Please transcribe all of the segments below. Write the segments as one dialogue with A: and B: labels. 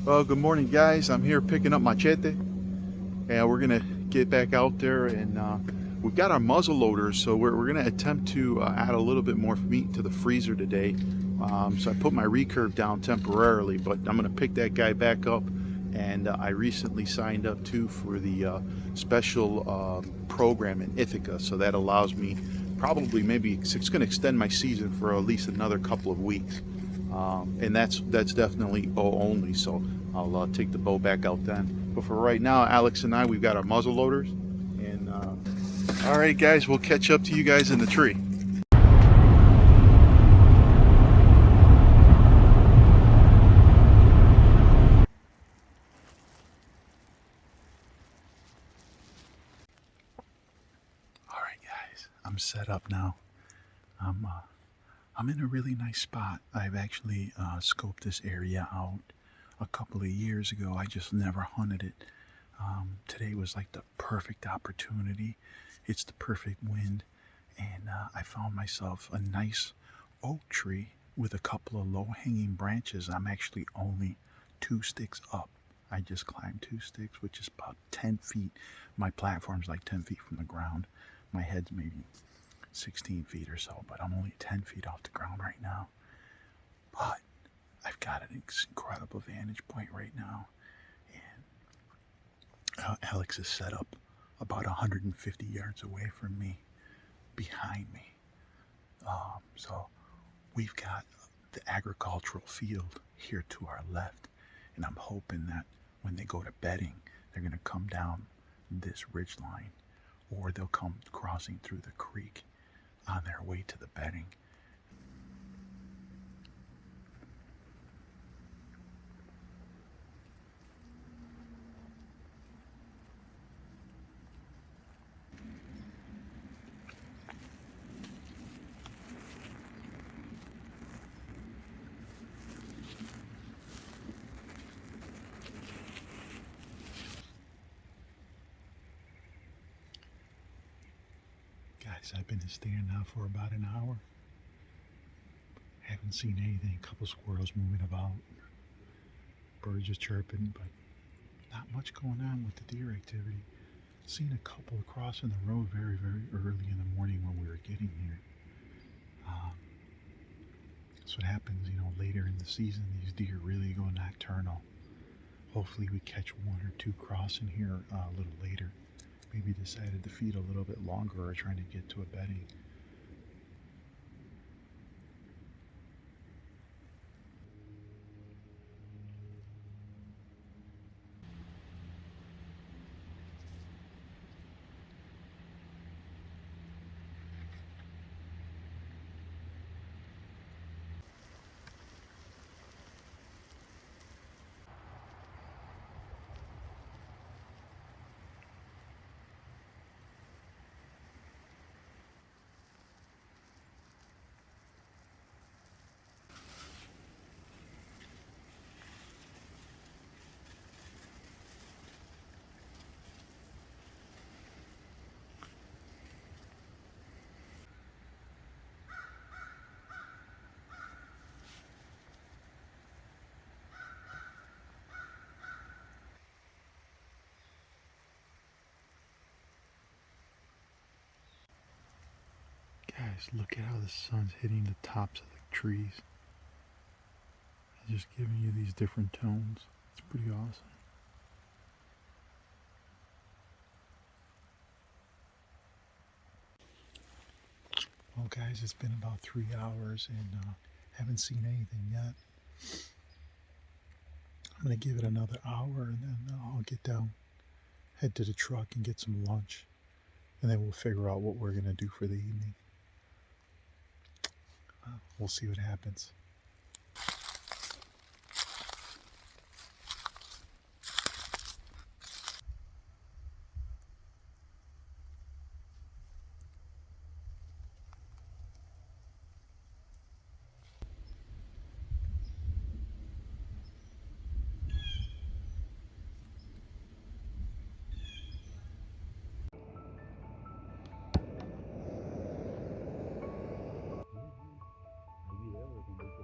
A: Well, good morning, guys. I'm here picking up machete, and we're gonna get back out there. And we've got our muzzle loaders, so we're gonna attempt to add a little bit more meat to the freezer today. So I put my recurve down temporarily, but I'm gonna pick that guy back up. And I recently signed up too for the special program in Ithaca, so that allows me probably maybe it's gonna extend my season for at least another couple of weeks. And that's definitely bow only. So I'll take the bow back out then. But for right now, Alex and I, we've got our muzzle loaders. And all right, guys, we'll catch up to you guys in the tree. All right, guys, I'm set up now. I'm uh, I'm in a really nice spot. I've actually scoped this area out a couple of years ago. I just never hunted it. Today was like the perfect opportunity. It's the perfect wind, and I found myself a nice oak tree with a couple of low-hanging branches. I'm actually only 2 sticks up. I just climbed 2 sticks, which is about 10 feet. My platform's like 10 feet from the ground. My head's maybe 16 feet or so, but I'm only 10 feet off the ground right now. But I've got an incredible vantage point right now, and Alex is set up about 150 yards away from me, behind me. So we've got the agricultural field here to our left, and I'm hoping that when they go to bedding, they're going to come down this ridge line, or they'll come crossing through the creek on their way to the bedding. Guys, I've been standing now for about an hour. Haven't seen anything. A couple squirrels moving about, birds are chirping, but not much going on with the deer activity. Seen a couple crossing the road very, very early in the morning when we were getting here. That's what happens, later in the season. These deer really go nocturnal. Hopefully we catch one or two crossing here a little later. Maybe decided to feed a little bit longer or trying to get to a bedding. Guys, look at how the sun's hitting the tops of the trees. It's just giving you these different tones. It's pretty awesome. Well, guys, it's been about 3 hours and haven't seen anything yet. I'm going to give it another hour and then I'll get down, head to the truck and get some lunch. And then we'll figure out what we're going to do for the evening. We'll see what happens. Maybe there we can do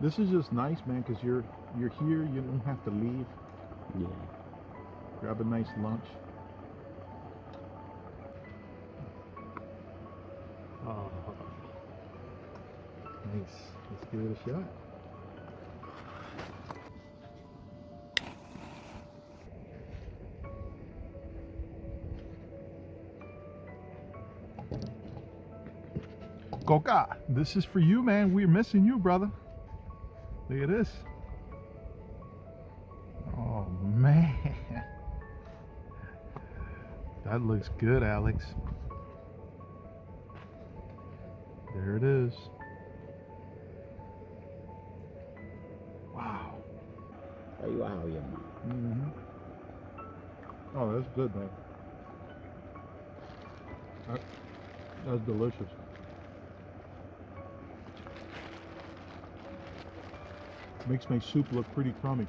A: This is just nice, man, because you're here. You don't have to leave.
B: Yeah.
A: Grab a nice lunch.
B: Oh.
A: Nice. Let's give it a shot. Coca, this is for you, man. We're missing you, brother. Look at this. Oh, man. That looks good, Alex. There it is. Wow.
B: Ahí baja bien, man.
A: Oh, that's good, man. That's delicious. Makes my soup look pretty crummy.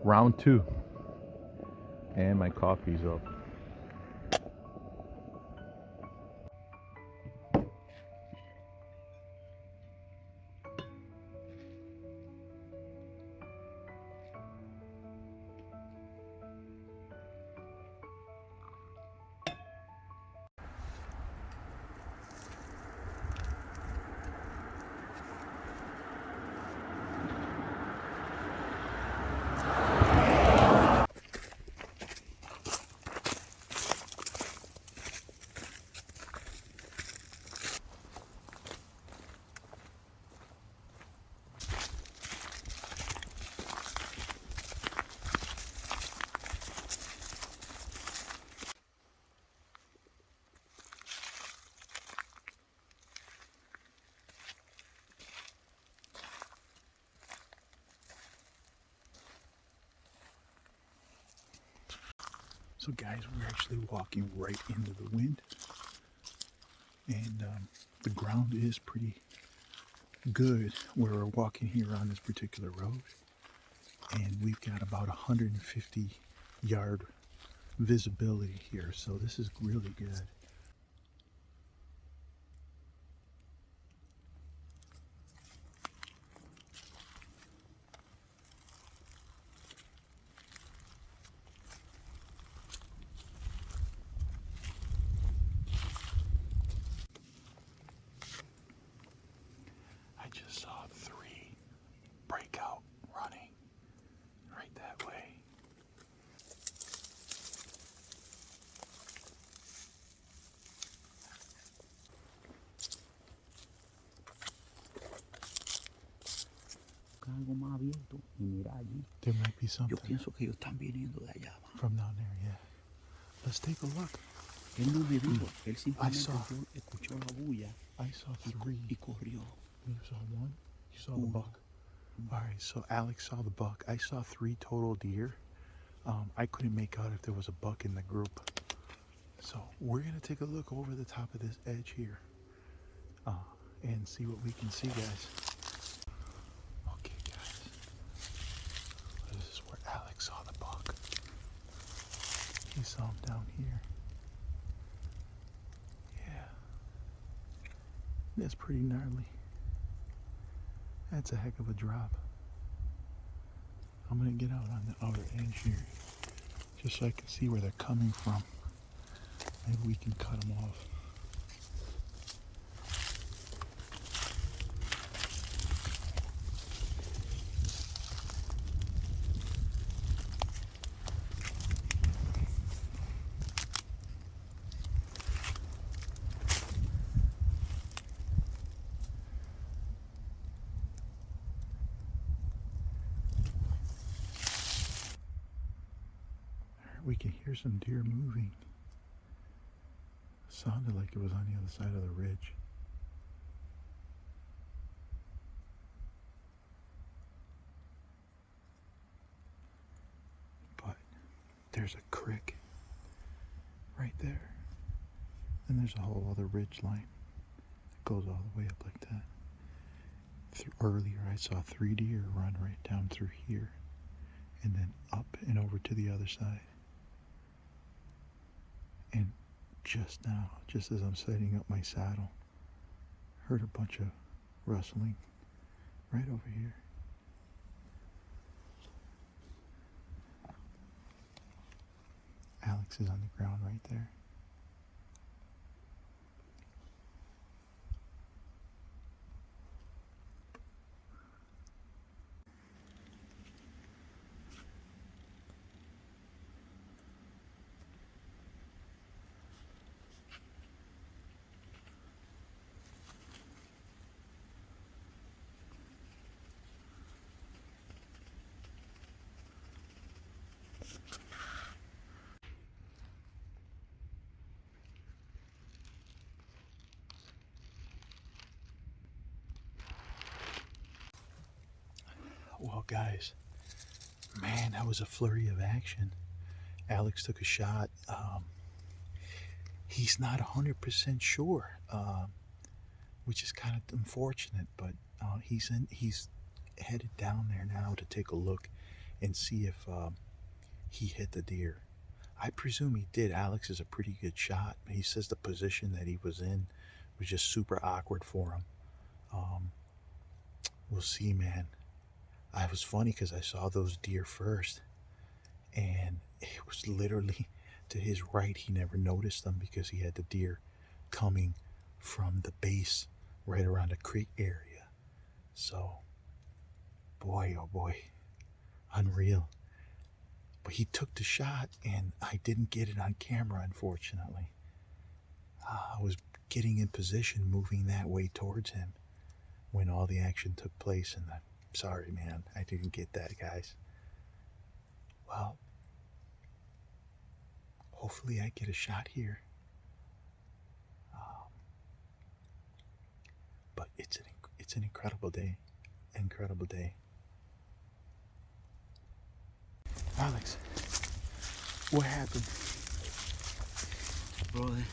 A: Round 2. And my coffee's up. So guys, we're actually walking right into the wind, and the ground is pretty good where we're walking here on this particular road, and we've got about 150 yard visibility here, so this is really good. I just saw 3 breakout running right that way.
B: Algo más abierto y mira allí.
A: There might be something.
B: Yo pienso que ellos están viniendo de allá.
A: From down there, yeah. Let's take a look.
B: Él no me dijo, él simplemente
A: saw.
B: escuchó la bulla.
A: I saw 3.
B: Y corrió.
A: You saw 1? You saw the buck? Alright, so Alex saw the buck. I saw 3 total deer. I couldn't make out if there was a buck in the group. So we're going to take a look over the top of this edge here and see what we can see, guys. Okay, guys. This is where Alex saw the buck. He saw him down here. Yeah. That's pretty gnarly. That's a heck of a drop. I'm going to get out on the outer edge here just so I can see where they're coming from. Maybe we can cut them off. We can hear some deer moving. Sounded like it was on the other side of the ridge. But there's a creek right there. And there's a whole other ridge line that goes all the way up like that. Earlier I saw 3 deer run right down through here and then up and over to the other side. And just now, just as I'm setting up my saddle, heard a bunch of rustling right over here. Alex is on the ground right there. Well, guys, man, that was a flurry of action. Alex took a shot. He's not 100% sure, which is kind of unfortunate, but he's headed down there now to take a look and see if he hit the deer. I presume he did. Alex is a pretty good shot. He says the position that he was in was just super awkward for him. We'll see, man. I was funny because I saw those deer first, and it was literally to his right. He never noticed them because he had the deer coming from the base right around the creek area. So, boy, oh boy, unreal. But he took the shot, and I didn't get it on camera, unfortunately. I was getting in position, moving that way towards him when all the action took place, and I'm sorry, man, I didn't get that, guys. Well, hopefully I get a shot here. But it's an incredible day. Incredible day. Alex, what happened?
B: Brother,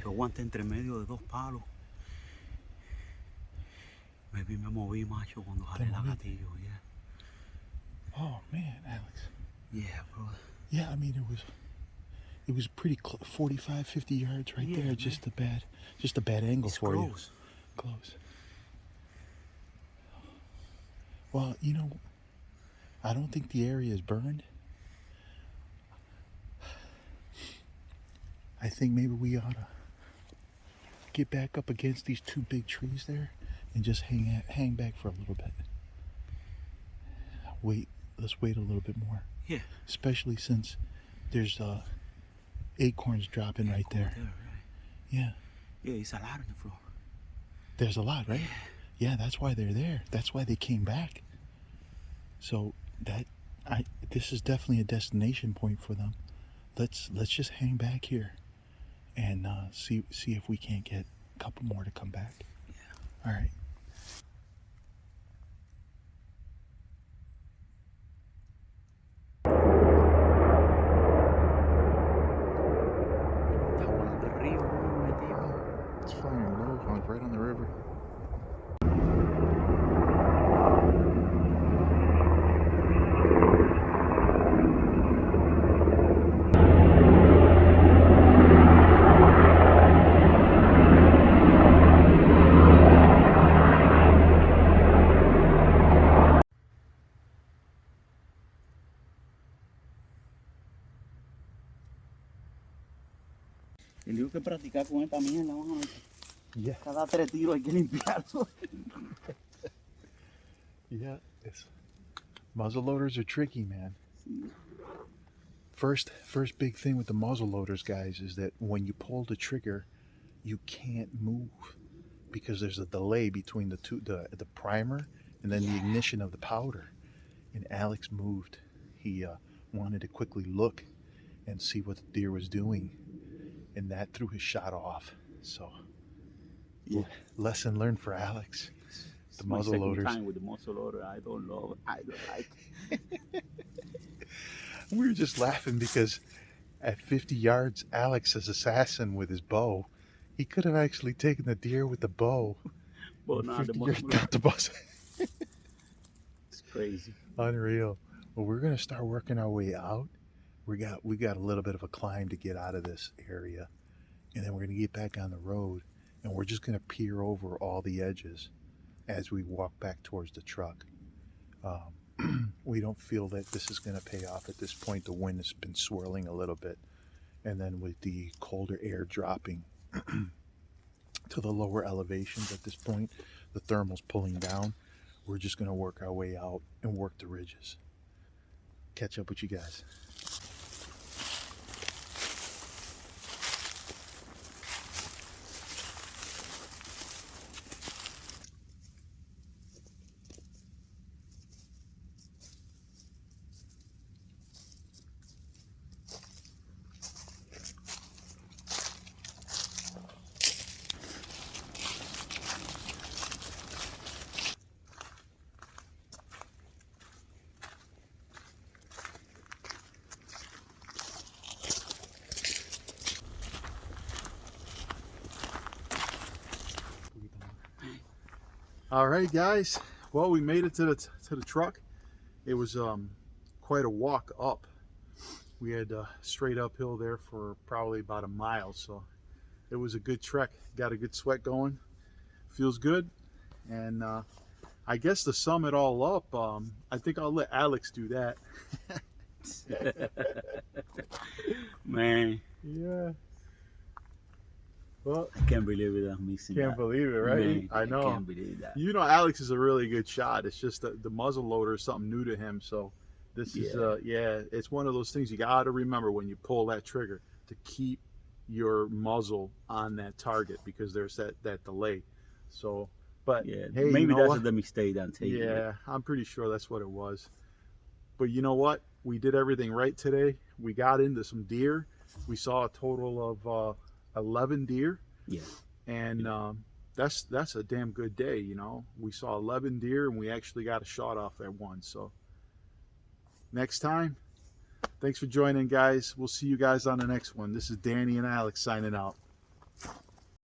B: yo aguanté entre medio de 2 palos. Me moví, macho, cuando jalé la gatillo, yeah.
A: Oh man, Alex.
B: Yeah, brother.
A: Yeah, I mean it was pretty 45, 50 yards right there.
B: Man.
A: Just a bad angle
B: It's
A: for
B: close.
A: you. Close. Well, you know, I don't think the area is burned. I think maybe we ought to get back up against these 2 big trees there and just hang back for a little bit. Let's wait a little bit more.
B: Yeah.
A: Especially since there's acorns dropping right there.
B: Right?
A: Yeah.
B: Yeah, it's a lot on the floor.
A: There's a lot, right? Yeah, that's why they're there. That's why they came back. So this is definitely a destination point for them. Let's just hang back here and see if we can't get a couple more to come back.
B: Yeah.
A: All right. It's flying low, right on the river.
B: El digo que practicar con esta mierda, vamos a ver.
A: Yeah.
B: Cada 3 tiros hay que limpiarlo.
A: Yeah. Muzzleloaders are tricky, man. First big thing with the muzzleloaders, guys, is that when you pull the trigger, you can't move because there's a delay between the primer and then the ignition of the powder. And Alex moved. He wanted to quickly look and see what the deer was doing, and that threw his shot off. So, yeah, lesson learned for Alex. The muzzleloaders.
B: Time with the muzzleloader, I don't like.
A: We were just laughing because At 50 yards, Alex is assassin with his bow. He could have actually taken the deer with the bow.
B: Well, nah,
A: 50 yards,
B: muzzleloader.
A: not the bus.
B: It's crazy.
A: Unreal. Well, we're gonna start working our way out. We got a little bit of a climb to get out of this area, and then we're gonna get back on the road, and we're just gonna peer over all the edges as we walk back towards the truck. We don't feel that this is gonna pay off at this point. The wind has been swirling a little bit, and then with the colder air dropping to the lower elevations at this point, the thermal's pulling down. We're just gonna work our way out and work the ridges. Catch up with you guys. All right, guys. Well, we made it to the truck. It was quite a walk up. We had straight uphill there for probably about a mile, so it was a good trek. Got a good sweat going. Feels good. And I guess to sum it all up, I think I'll let Alex do that.
B: Man,
A: Yeah. Well,
B: I can't believe it. I'm missing
A: can't
B: that.
A: believe it, right?
B: Man,
A: I know.
B: I can't believe that.
A: You know, Alex is a really good shot. It's just the muzzle loader is something new to him. So this is, it's one of those things you got to remember when you pull that trigger to keep your muzzle on that target, because there's that delay. So, but
B: Yeah,
A: hey,
B: maybe
A: you know
B: that's
A: what?
B: the mistake I'm taking.
A: Yeah, I'm pretty sure that's what it was. But you know what? We did everything right today. We got into some deer. We saw a total of 11 deer.
B: Yeah.
A: And that's a damn good day, you know. We saw 11 deer and we actually got a shot off at one. So next time, thanks for joining, guys. We'll see you guys on the next one. This is Danny and Alex signing out.